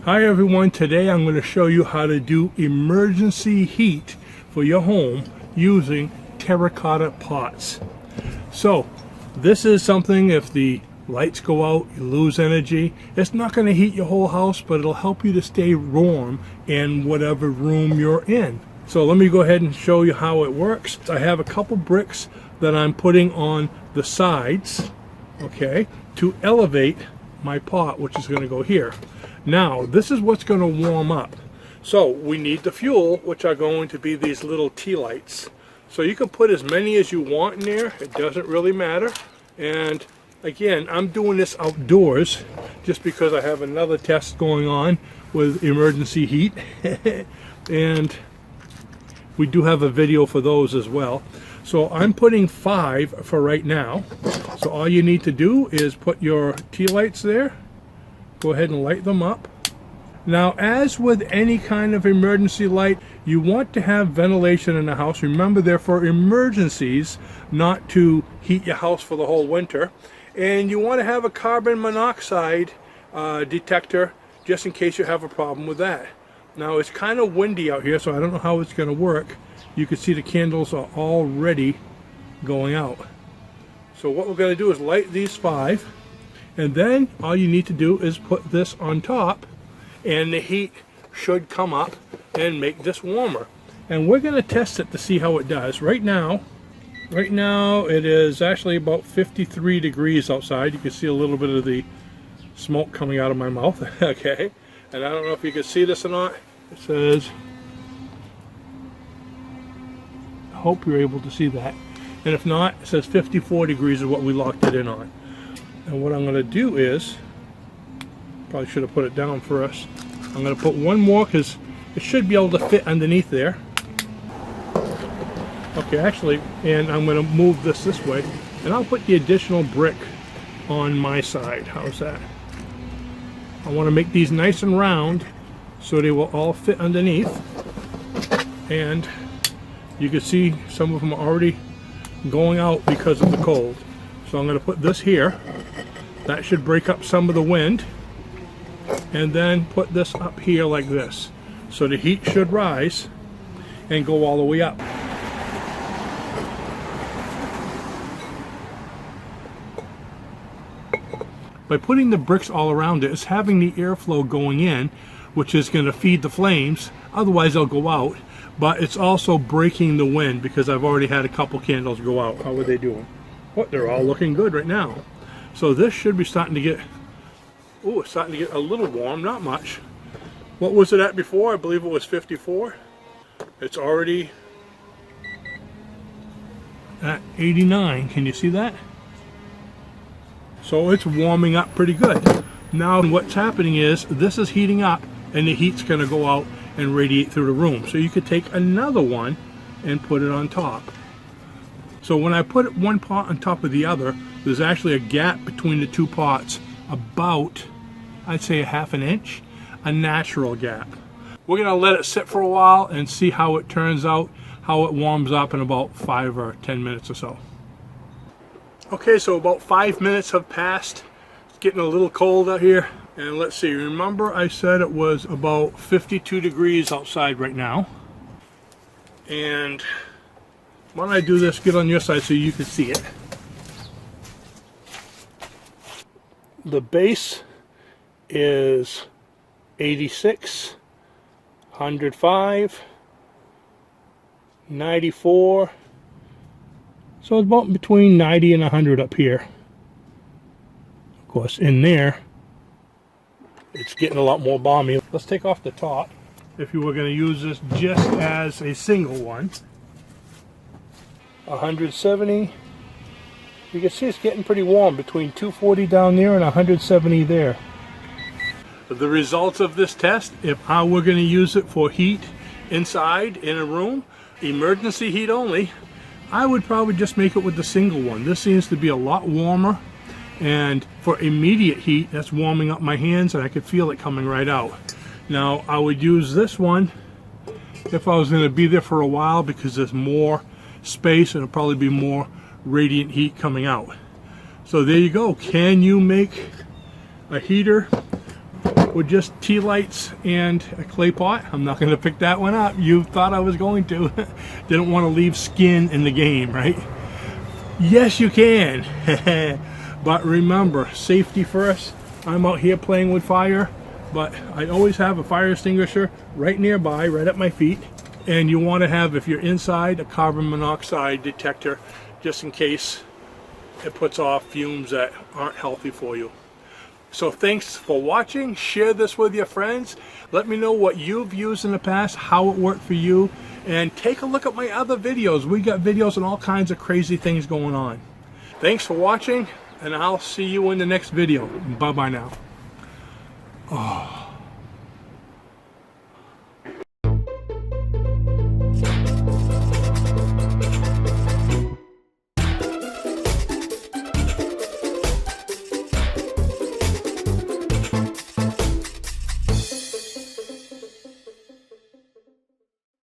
Hi everyone, today I'm going to show you how to do emergency heat for your home using terracotta pots. So this is something, if the lights go out, you lose energy, it's not going to heat your whole house, but it'll help you to stay warm in whatever room you're in. So let me go ahead and show you how it works. I have a couple bricks that I'm putting on the sides, okay, to elevate my pot, which is going to go here. Now, this is what's going to warm up. So we need the fuel, which are going to be these little tea lights. So you can put as many as you want in there. It doesn't really matter. And again, I'm doing this outdoors just because I have another test going on with emergency heat. And we do have a video for those as well. So I'm putting 5 for right now. So all you need to do is put your tea lights there. Go ahead and light them up. Now, as with any kind of emergency light, you want to have ventilation in the house. Remember, they're for emergencies, not to heat your house for the whole winter. And you want to have a carbon monoxide detector just in case you have a problem with that. Now, it's kind of windy out here, so I don't know how it's going to work. You can see the candles are already going out. So what we're going to do is light these 5. And then all you need to do is put this on top, and the heat should come up and make this warmer. And we're going to test it to see how it does. Right now it is actually about 53 degrees outside. You can see a little bit of the smoke coming out of my mouth. Okay, and I don't know if you can see this or not. It says, I hope you're able to see that. And if not, it says 54 degrees is what we locked it in on. And what I'm going to do is, probably should have put it down first. I'm going to put one more because it should be able to fit underneath there. Okay, actually, and I'm going to move this way, and I'll put the additional brick on my side. How's that? I want to make these nice and round so they will all fit underneath. And you can see some of them are already going out because of the cold. So I'm going to put this here. That should break up some of the wind. And then put this up here like this. So the heat should rise and go all the way up. By putting the bricks all around it, it's having the airflow going in, which is going to feed the flames. Otherwise they'll go out. But it's also breaking the wind because I've already had a couple candles go out. How are they doing? What, they're all looking good right now. So this should be starting to get, oh, it's starting to get a little warm, not much. What was it at before? I believe it was 54. It's already at 89. Can you see that? So it's warming up pretty good. Now what's happening is this is heating up and the heat's going to go out and radiate through the room. So you could take another one and put it on top. So when I put one pot on top of the other, there's actually a gap between the two pots, about, I'd say, 1/2 inch, a natural gap. We're gonna let it sit for a while and see how it turns out, how it warms up in about 5 or 10 minutes or so. Okay, so about 5 minutes have passed. It's getting a little cold out here. And let's see, remember I said it was about 52 degrees outside right now. And why don't I do this, get on your side so you can see it. The base is 86, 105, 94. So it's about between 90 and 100 up here. Of course, in there, it's getting a lot more balmy. Let's take off the top. If you were going to use this just as a single one. 170. You can see it's getting pretty warm, between 240 down there and 170 there. The results of this test, if I were going to use it for heat inside in a room, emergency heat only, I would probably just make it with the single one. This seems to be a lot warmer, and for immediate heat, that's warming up my hands and I could feel it coming right out. Now, I would use this one if I was going to be there for a while because there's more space and it'll probably be more radiant heat coming out. So there you go. Can you make a heater with just tea lights and a clay pot. I'm not going to pick that one up. You thought I was going to. Didn't want to leave skin in the game, right? Yes, you can. But remember, safety first. I'm out here playing with fire, but I always have a fire extinguisher right nearby, right at my feet. And you want to have, if you're inside, a carbon monoxide detector, just in case it puts off fumes that aren't healthy for you. So thanks for watching. Share this with your friends. Let me know what you've used in the past, how it worked for you, and take a look at my other videos. We got videos on all kinds of crazy things going on. Thanks for watching, and I'll see you in the next video. Bye-bye now. Oh.